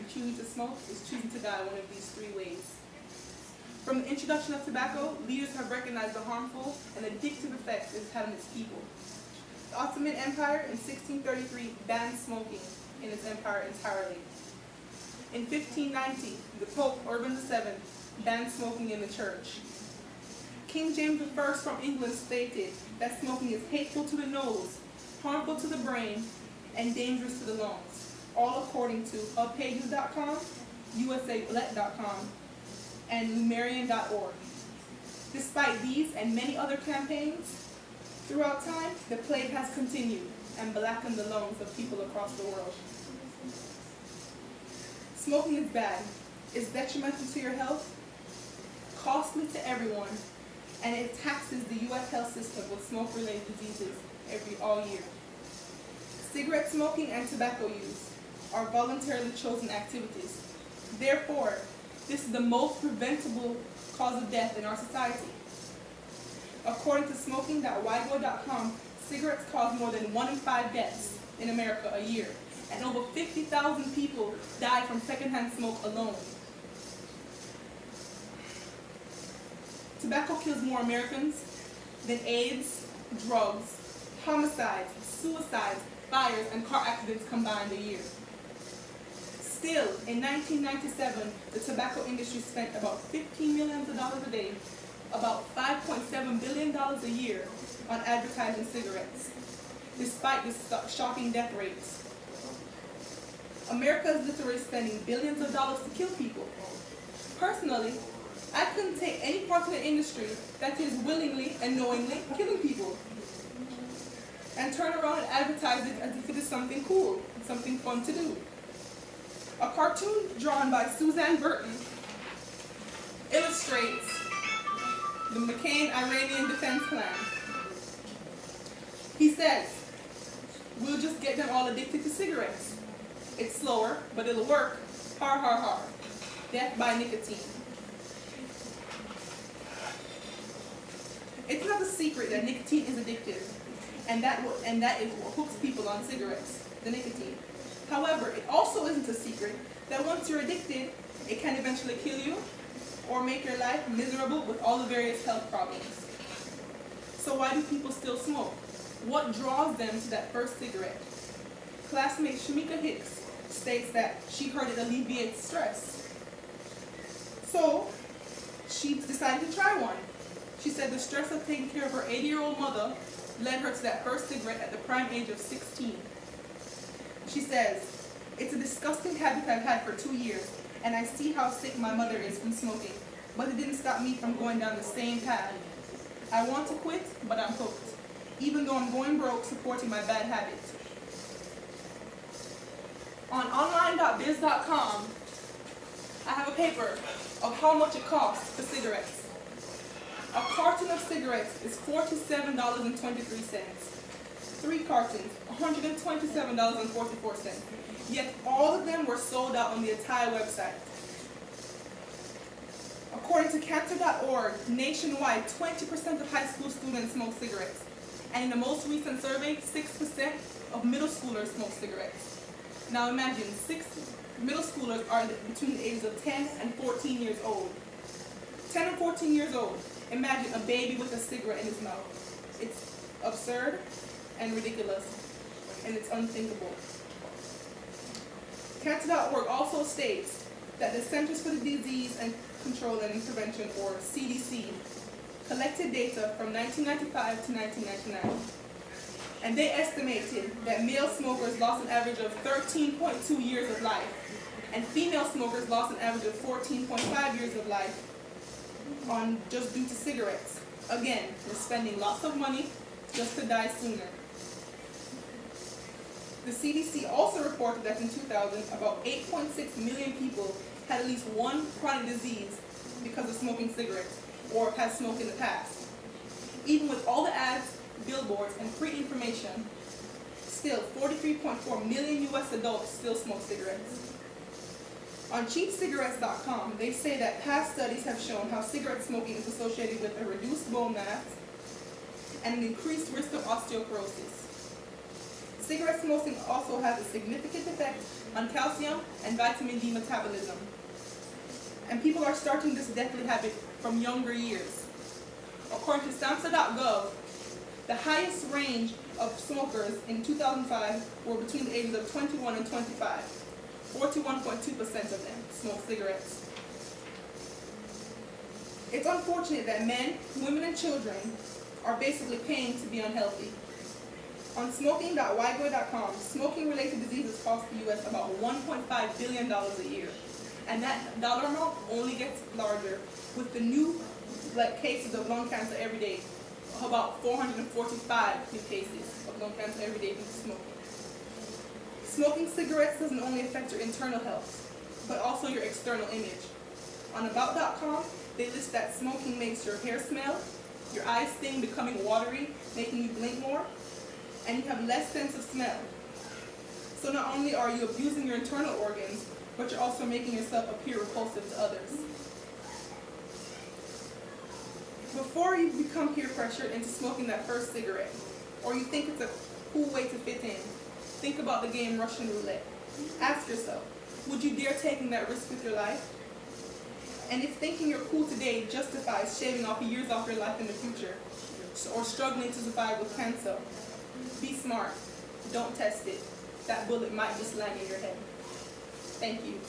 in choosing to smoke is choosing to die one of these three ways. From the introduction of tobacco, leaders have recognized the harmful and addictive effects it has on its people. The Ottoman Empire in 1633 banned smoking in its empire entirely. In 1590, the Pope Urban VII banned smoking in the church. King James I from England stated that smoking is hateful to the nose, harmful to the brain, and dangerous to the lungs, all according to hubpages.com, usablet.com, and lumerian.org. Despite these and many other campaigns, throughout time, the plague has continued and blackened the lungs of people across the world. Smoking is bad, it's detrimental to your health, costly to everyone, and it taxes the U.S. health system with smoke-related diseases all year. Cigarette smoking and tobacco use are voluntarily chosen activities. Therefore, this is the most preventable cause of death in our society. According to smoking.wigo.com, cigarettes cause more than 1 in 5 deaths in America a year, and over 50,000 people die from secondhand smoke alone. Tobacco kills more Americans than AIDS, drugs, homicides, suicides, fires, and car accidents combined a year. Still, in 1997, the tobacco industry spent about $15 million a day, about $5.7 billion a year, on advertising cigarettes, despite the shocking death rates. America is literally spending billions of dollars to kill people. Personally, I couldn't take any part of the industry that is willingly and knowingly killing people and turn around and advertise it as if it is something cool, something fun to do. A cartoon drawn by Suzanne Burton illustrates the McCain-Iranian defense plan. He says, we'll just get them all addicted to cigarettes. It's slower, but it'll work. Har, har, har. Death by nicotine. It's not a secret that nicotine is addictive, and that is what hooks people on cigarettes, the nicotine. However, it also isn't a secret that once you're addicted, it can eventually kill you or make your life miserable with all the various health problems. So why do people still smoke? What draws them to that first cigarette? Classmate Shamika Hicks states that she heard it alleviates stress. So she decided to try one. She said the stress of taking care of her 80-year-old mother led her to that first cigarette at the prime age of 16. She says, it's a disgusting habit I've had for 2 years, and I see how sick my mother is from smoking, but it didn't stop me from going down the same path. I want to quit, but I'm hooked, even though I'm going broke supporting my bad habit. On online.biz.com, I have a paper of how much it costs for cigarettes. A carton of cigarettes is $47.23. 3 cartons, $127.44. Yet all of them were sold out on the entire website. According to cancer.org, nationwide, 20% of high school students smoke cigarettes. And in the most recent survey, 6% of middle schoolers smoke cigarettes. Now imagine, 6 middle schoolers are between the ages of 10 and 14 years old. 10 and 14 years old. Imagine a baby with a cigarette in his mouth. It's absurd and ridiculous, and it's unthinkable. Cancer.org also states that the Centers for the Disease and Control and Prevention, or CDC, collected data from 1995 to 1999, and they estimated that male smokers lost an average of 13.2 years of life, and female smokers lost an average of 14.5 years of life just due to cigarettes. Again, we're spending lots of money just to die sooner. The CDC also reported that in 2000, about 8.6 million people had at least one chronic disease because of smoking cigarettes or had smoked in the past. Even with all the ads, billboards, and free information, still 43.4 million U.S. adults still smoke cigarettes. On cheapcigarettes.com, they say that past studies have shown how cigarette smoking is associated with a reduced bone mass and an increased risk of osteoporosis. Cigarette smoking also has a significant effect on calcium and vitamin D metabolism. And people are starting this deadly habit from younger years. According to SAMHSA.gov, the highest range of smokers in 2005 were between the ages of 21 and 25. 41.2% of them smoke cigarettes. It's unfortunate that men, women, and children are basically paying to be unhealthy. On smoking.wygo.com, smoking-related diseases cost the U.S. about $1.5 billion a year. And that dollar amount only gets larger with the new cases of lung cancer every day. About 445 new cases of lung cancer every day due to smoking. Smoking cigarettes doesn't only affect your internal health, but also your external image. On About.com, they list that smoking makes your hair smell, your eyes sting, becoming watery, making you blink more, and you have less sense of smell. So not only are you abusing your internal organs, but you're also making yourself appear repulsive to others. Before you become peer pressured into smoking that first cigarette, or you think it's a cool way to fit in, think about the game Russian roulette. Ask yourself, would you dare taking that risk with your life? And if thinking you're cool today justifies shaving off years off your life in the future, or struggling to survive with cancer, be smart. Don't test it. That bullet might just land in your head. Thank you.